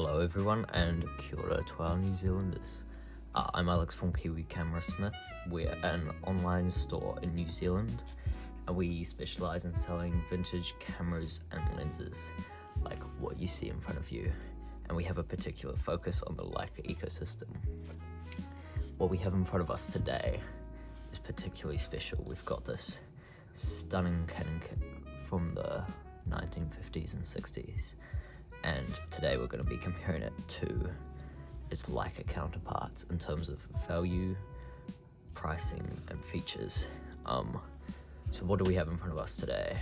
Hello everyone and kia ora to our New Zealanders. I'm Alex from Kiwi Camera Smith. We're an online store in New Zealand and we specialise in selling vintage cameras and lenses like what you see in front of you, and we have a particular focus on the Leica ecosystem. What we have in front of us today is particularly special. We've got this stunning Canon kit from the 1950s and 60s, and today we're going to be comparing it to its Leica counterparts in terms of value, pricing and features. So what do we have in front of us today?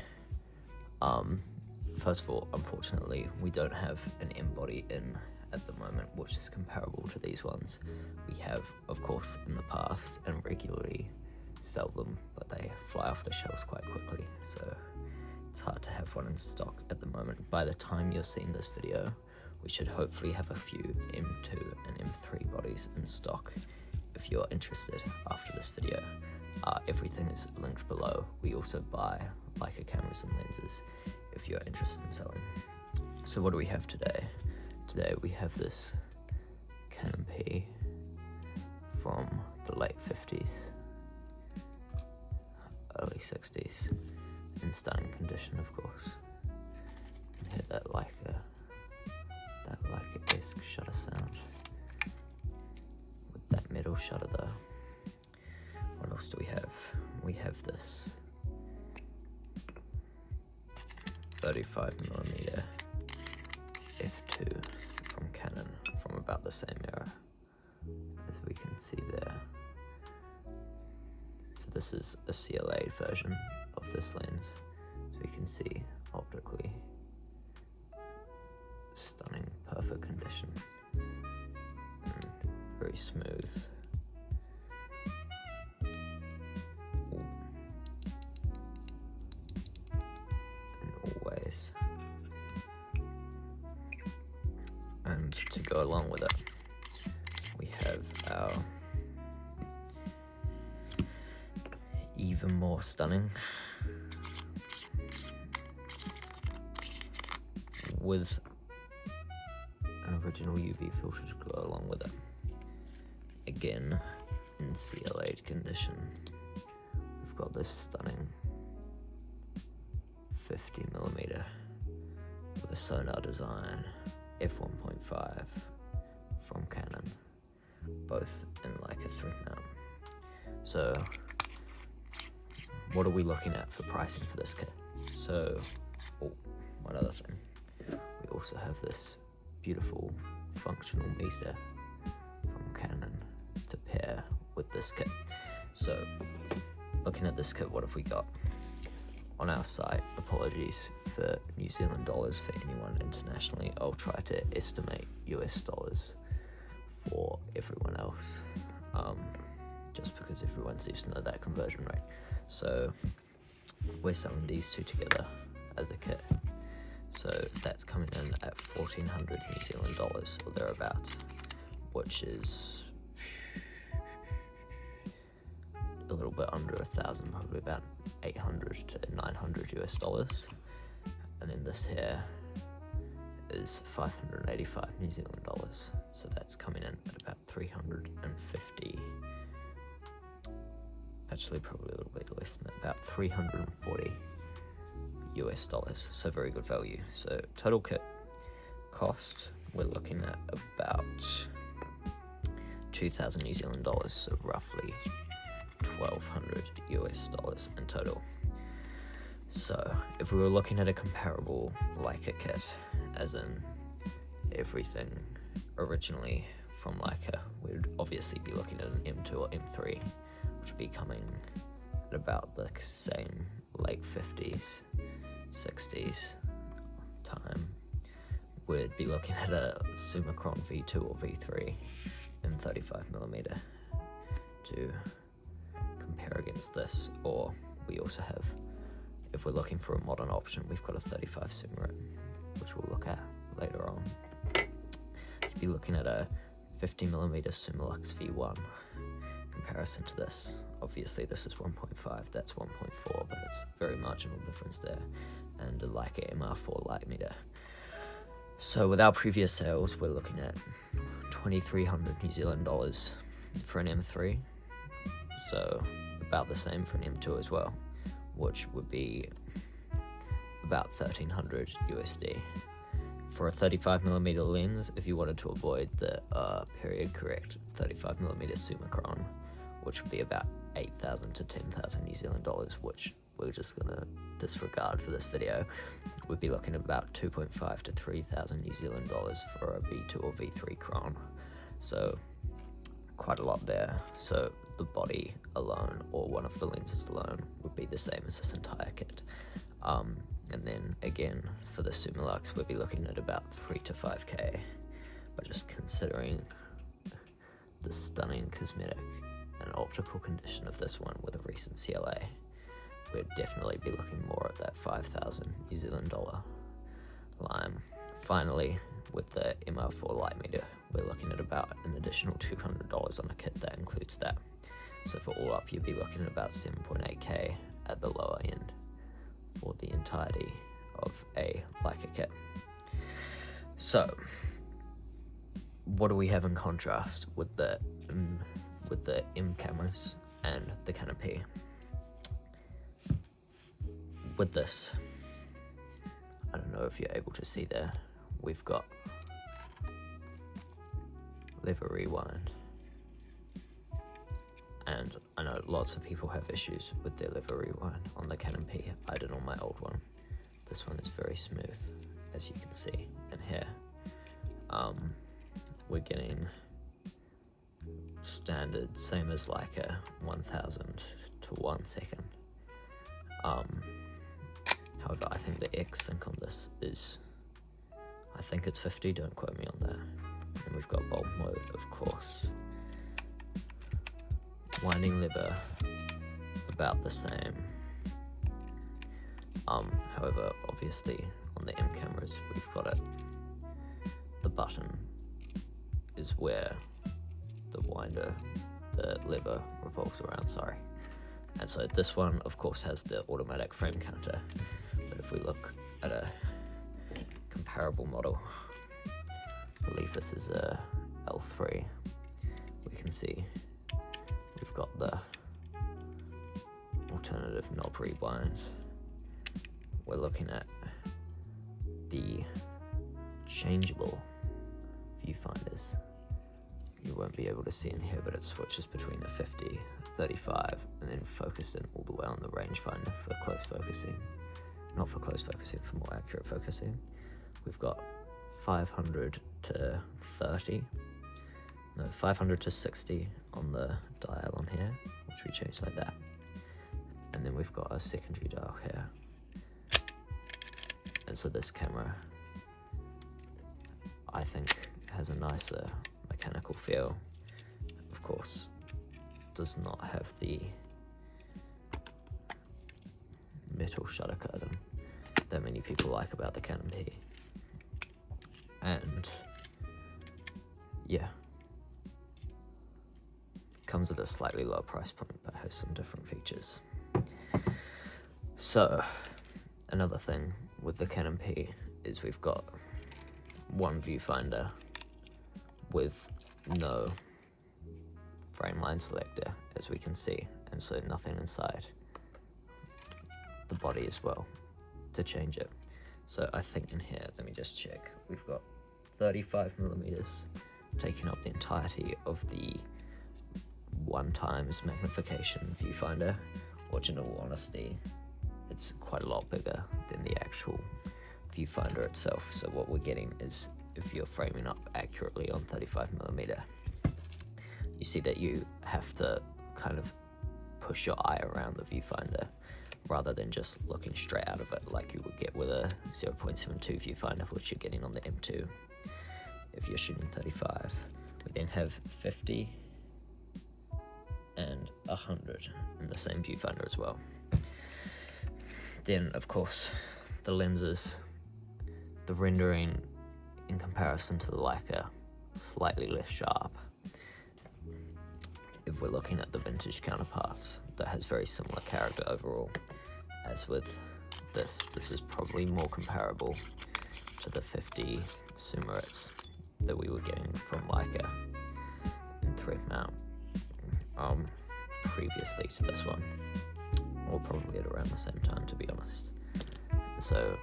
First of all, unfortunately we don't have an M body in at the moment which is comparable to these ones. We have, of course, in the past and regularly sell them, but they fly off the shelves quite quickly, so it's hard to have one in stock at the moment. By the time you're seeing this video, we should hopefully have a few M2 and M3 bodies in stock if you're interested after this video. Everything is linked below. We also buy Leica cameras and lenses if you're interested in selling. So what do we have today? Today we have this Canon P from the late 50s, early 60s, in stunning condition, of course. You can hear that Leica-esque shutter sound with that metal shutter there. What else do we have? We have this 35mm f2 from Canon from about the same era, as we can see there. So this is a CLA version of this lens, so you can see optically stunning, perfect condition, and very smooth. Always. And to go along with it, we have our even more stunning with an original UV filter to go along with it. Again, in CLA'd condition, we've got this stunning 50mm with a sonar design f1.5 from Canon, both in Leica 3 mount. So what are we looking at for pricing for this kit? So, one other thing, we also have this beautiful functional meter from Canon to pair with this kit. So looking at this kit, what have we got? On our site, apologies for New Zealand dollars for anyone internationally, I'll try to estimate US dollars for everyone else, just because everyone seems to know that conversion rate. So we're selling these two together as a kit, so that's coming in at 1,400 New Zealand dollars or thereabouts, which is a little bit under 1,000, probably about 800 to 900 US dollars. And then this here is 585 New Zealand dollars, so that's coming in at about 350, actually probably a little bit less than that, about 340 US dollars, so very good value. So total kit cost, we're looking at about 2,000 New Zealand dollars, so roughly 1,200 US dollars in total. So if we were looking at a comparable Leica kit, as in everything originally from Leica, we'd obviously be looking at an M2 or M3, which would be coming at about the same late 50s, 60s time. We'd be looking at a Summicron V2 or V3 in 35mm to compare against this. Or we also have, if we're looking for a modern option, we've got a 35 Summicron, which we'll look at later on. You'd be looking at a 50mm Summilux V1 comparison to this. Obviously this is 1.5, that's 1.4, but it's very marginal difference there, and a Leica MR4 light meter. So with our previous sales, we're looking at 2,300 New Zealand dollars for an M3, so about the same for an M2 as well, which would be about 1,300 USD. For a 35mm lens, if you wanted to avoid the period correct 35mm Summicron, which would be about 8,000 to 10,000 New Zealand dollars, which we're just gonna disregard for this video, we'd be looking at about 2.5 to 3,000 New Zealand dollars for a V2 or V3 Chron. So quite a lot there. So the body alone, or one of the lenses alone, would be the same as this entire kit. And then again, for the Summilux, we'd be looking at about 3 to 5K. But just considering the stunning cosmetic and optical condition of this one with a recent CLA, we'd definitely be looking more at that 5,000 New Zealand dollar line. Finally, with the MR4 light meter, we're looking at about an additional $200 on a kit that includes that. So for all up, you'd be looking at about 7.8K at the lower end for the entirety of a Leica kit. So, what do we have in contrast with the M cameras and the Canon P? With this, I don't know if you're able to see there, we've got lever rewind, and I know lots of people have issues with their lever rewind on the Canon P. I did on my old one. This one is very smooth, as you can see in here. We're getting standard, same as like a 1,000 to 1 second. However, I think the X sync on this is, I think it's 50, don't quote me on that. And we've got bulb mode, of course. Winding lever, about the same. However, obviously on the M cameras, we've got it. The button is where the lever revolves around, sorry. And so this one, of course, has the automatic frame counter. But if we look at a comparable model, I believe this is a L3, we can see we've got the alternative knob rewind. We're looking at the changeable viewfinders. You won't be able to see in here, but it switches between a 50, 35, and then focused in all the way on the rangefinder for close focusing. Not for close focusing, for more accurate focusing. We've got 500 to 30, no, 500 to 60 on the dial on here, which we change like that. And then we've got a secondary dial here. And so this camera, I think, has a nicer mechanical feel. Of course, does not have the metal shutter curtain that many people like about the Canon P. And yeah, comes at a slightly lower price point, but has some different features. So another thing with the Canon P is we've got one viewfinder with no frame line selector, as we can see, and so nothing inside the body as well to change it. So I think in here, let me just check, we've got 35mm taking up the entirety of the 1x magnification viewfinder, which in all honesty, it's quite a lot bigger than the actual viewfinder itself. So what we're getting is, if you're framing up accurately on 35mm, you see that you have to kind of push your eye around the viewfinder rather than just looking straight out of it like you would get with a 0.72 viewfinder, which you're getting on the M2 if you're shooting 35. We then have 50 and 100 in the same viewfinder as well. Then, of course, the lenses, the rendering in comparison to the Leica, slightly less sharp. If we're looking at the vintage counterparts, that has very similar character overall. As with this is probably more comparable to the 50 Summits that we were getting from Leica in thread mount previously to this one, or probably at around the same time, to be honest. So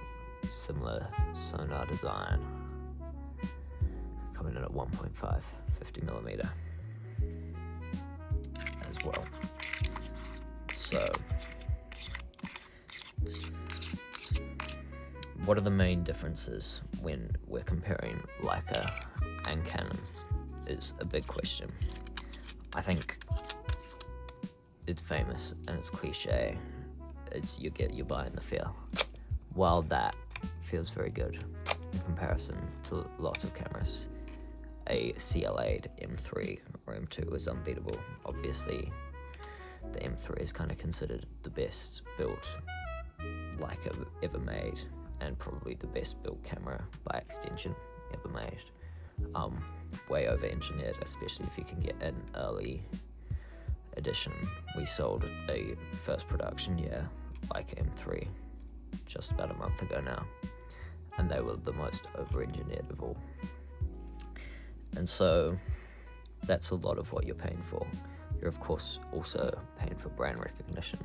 similar sonar design, coming in at 1.5 50mm as well. So what are the main differences when we're comparing Leica and Canon is a big question. I think it's famous and it's cliche. It's you buy in the feel. While that feels very good in comparison to lots of cameras, a CL8 M3 or M2 is unbeatable. Obviously, the M3 is kind of considered the best built Leica ever made, and probably the best built camera by extension ever made. Way over engineered, especially if you can get an early edition. We sold a first production year Leica M3 just about a month ago now, and they were the most over engineered of all. And so that's a lot of what you're paying for. You're of course also paying for brand recognition,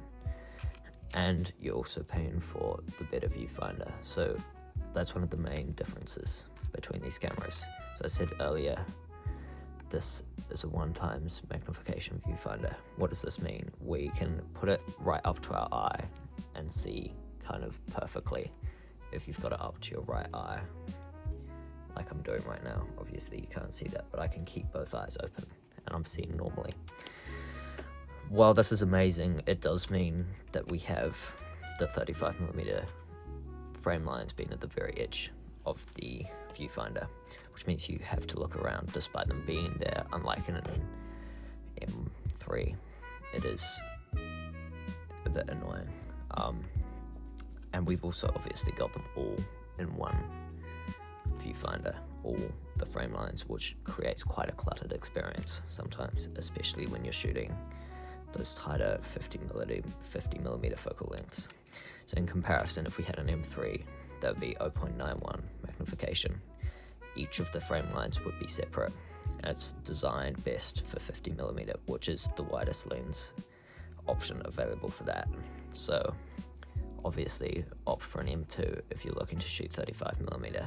and you're also paying for the better viewfinder. So that's one of the main differences between these cameras. So I said earlier, this is a 1x magnification viewfinder. What does this mean? We can put it right up to our eye and see kind of perfectly if you've got it up to your right eye, like I'm doing right now. Obviously you can't see that, but I can keep both eyes open and I'm seeing normally. While this is amazing, it does mean that we have the 35mm frame lines being at the very edge of the viewfinder, which means you have to look around despite them being there. Unlike in an M3, it is a bit annoying. And we've also obviously got them all in one viewfinder, all the frame lines, which creates quite a cluttered experience sometimes, especially when you're shooting those tighter 50mm focal lengths. So in comparison, if we had an M3, that would be 0.91 magnification. Each of the frame lines would be separate, and it's designed best for 50mm, which is the widest lens option available for that. So obviously opt for an M2 if you're looking to shoot 35mm.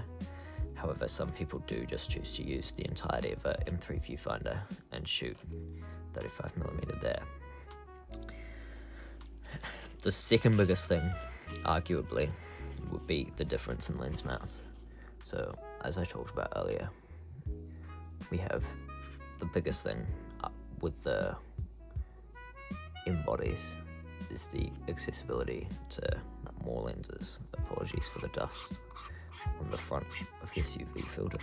However, some people do just choose to use the entirety of a M3 viewfinder and shoot 35mm there. The second biggest thing, arguably, would be the difference in lens mounts. So, as I talked about earlier, we have the biggest thing with the M bodies is the accessibility to more lenses. Apologies for the dust on the front of this UV filter.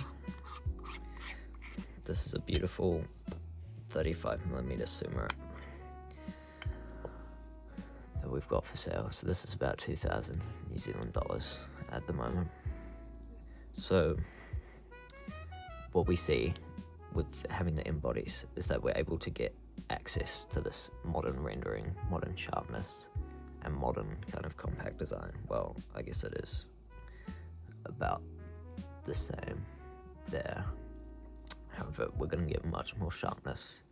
This is a beautiful 35mm Summit that we've got for sale. So this is about 2,000 New Zealand dollars at the moment. So what we see with having the M bodies is that we're able to get access to this modern rendering, modern sharpness, and modern kind of compact design. Well, I guess it is about the same there. However, we're going to get much more sharpness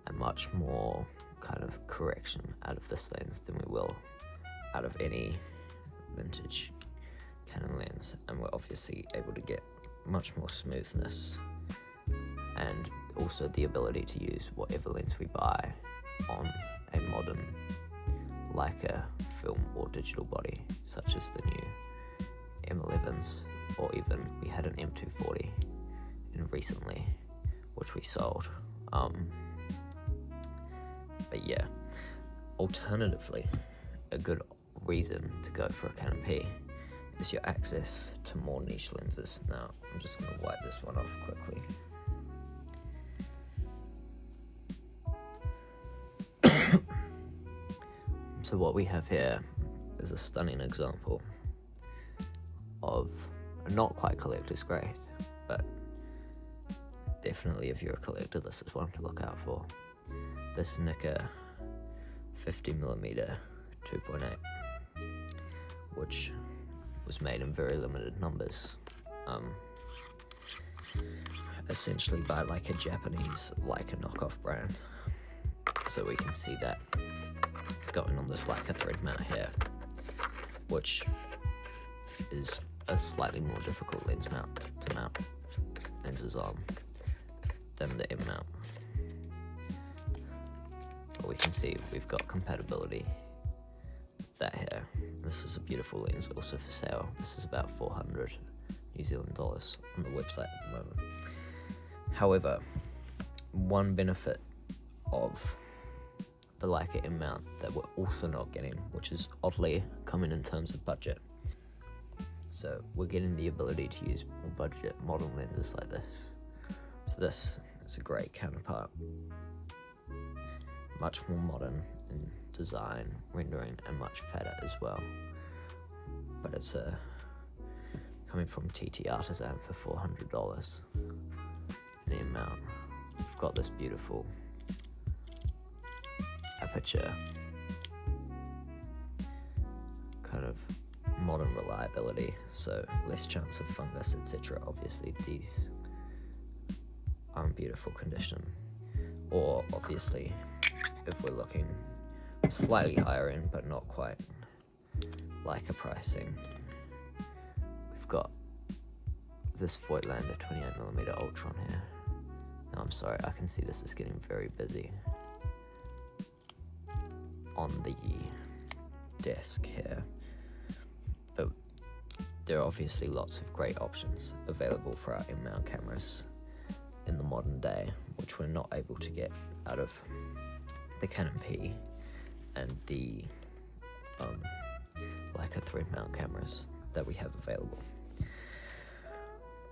and much more kind of correction out of this lens than we will out of any vintage Canon lens, and we're obviously able to get much more smoothness and also the ability to use whatever lens we buy on a modern Leica film or digital body, such as the new M11s, or even we had an M240 in recently, which we sold. But yeah, alternatively, a good reason to go for a Canon P is your access to more niche lenses. Now, I'm just going to wipe this one off quickly. So what we have here is a stunning example of not quite collector's grade, but definitely if you're a collector, this is one to look out for. This Leica 50mm 2.8, which was made in very limited numbers, essentially by like a Japanese Leica knockoff brand. So we can see that going on this Leica thread mount here, which is a slightly more difficult lens mount to mount lenses on than the M mount. But we can see we've got compatibility with that here. This is a beautiful lens, also for sale. This is about 400 New Zealand dollars on the website at the moment. However, one benefit of the Leica M mount that we're also not getting, which is oddly common in terms of budget. So we're getting the ability to use more budget modern lenses like this. So this is a great counterpart. Much more modern in design, rendering, and much fatter as well. But it's coming from TT Artisan for $400. An M mount. We've got this beautiful aperture, kind of modern reliability, so less chance of fungus, etc. Obviously these are in beautiful condition. Or obviously, if we're looking slightly higher end but not quite Leica pricing, we've got this Voigtlander 28mm Ultron here. Now I'm sorry, I can see this is getting very busy on the desk here, but there are obviously lots of great options available for our M mount cameras in the modern day, which we're not able to get out of the Canon P and the Leica thread mount cameras that we have available.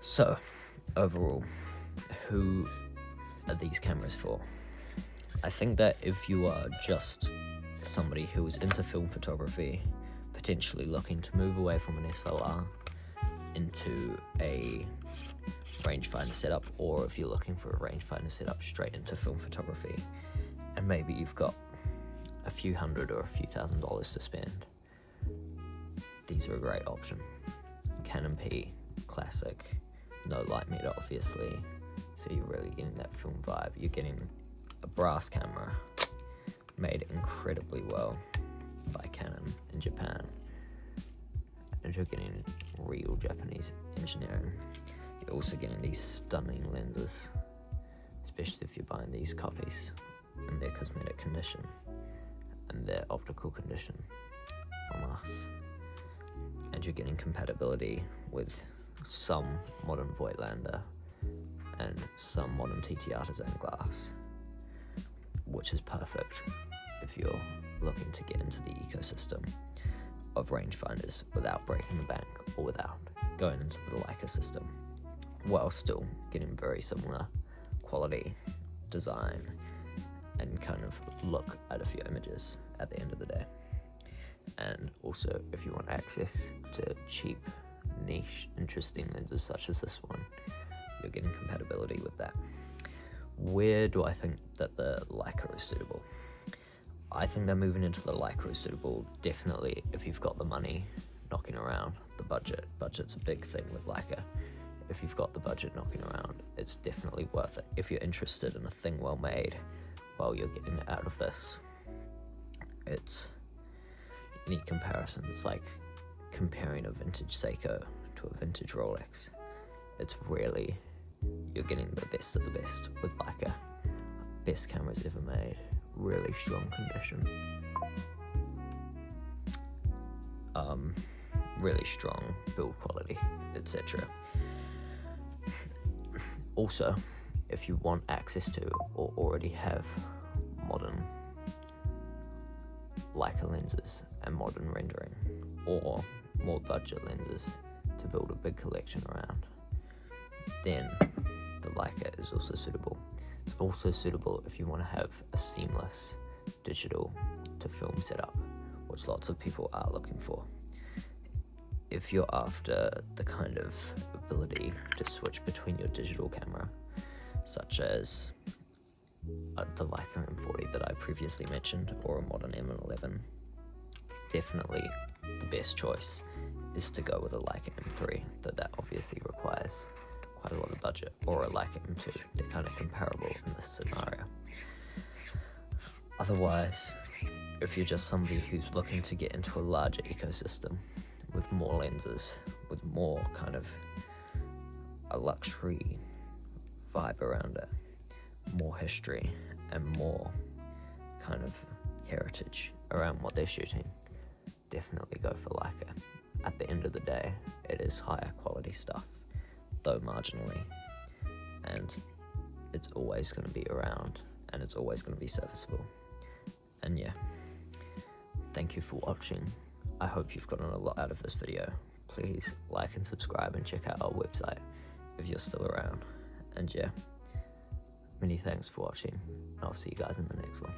So overall, who are these cameras for? I think that if you are just somebody who is into film photography, potentially looking to move away from an SLR into a rangefinder setup, or if you're looking for a rangefinder setup straight into film photography, and maybe you've got a few hundred or a few $1,000s to spend, these are a great option. Canon P, classic, no light meter obviously, so you're really getting that film vibe. You're getting a brass camera made incredibly well by Canon in Japan, and you're getting real Japanese engineering. You're also getting these stunning lenses, especially if you're buying these copies in their cosmetic condition and their optical condition from us. And you're getting compatibility with some modern Voigtlander and some modern TT Artisan glass, which is perfect if you're looking to get into the ecosystem of rangefinders without breaking the bank or without going into the Leica system, while still getting very similar quality, design, and kind of look at a few images at the end of the day. And also, if you want access to cheap, niche, interesting lenses such as this one, you're getting compatibility with that. Where do I think that the Leica is suitable? I think that moving into the Leica is suitable definitely if you've got the money knocking around, the budget. Budget's a big thing with Leica. If you've got the budget knocking around, it's definitely worth it. If you're interested in a thing well made, while you're getting out of this, it's any comparison. It's like comparing a vintage Seiko to a vintage Rolex. It's really, you're getting the best of the best with Leica. Best cameras ever made, really strong condition, really strong build quality, etc. Also, if you want access to or already have modern Leica lenses and modern rendering, or more budget lenses to build a big collection around, then the Leica is also suitable. It's also suitable if you want to have a seamless digital to film setup, which lots of people are looking for. If you're after the kind of ability to switch between your digital camera, such as the Leica M40 that I previously mentioned, or a modern M11, definitely the best choice is to go with a Leica M3, though that obviously requires quite a lot of budget, or a Leica M2. They're kind of comparable in this scenario. Otherwise, if you're just somebody who's looking to get into a larger ecosystem with more lenses, with more kind of a luxury vibe around it, more history and more kind of heritage around what they're shooting, definitely go for Leica. At the end of the day, it is higher quality stuff, though marginally, and it's always going to be around, and it's always going to be serviceable. And yeah, thank you for watching. I hope you've gotten a lot out of this video. Please like and subscribe and check out our website if you're still around. And yeah, many thanks for watching, and I'll see you guys in the next one.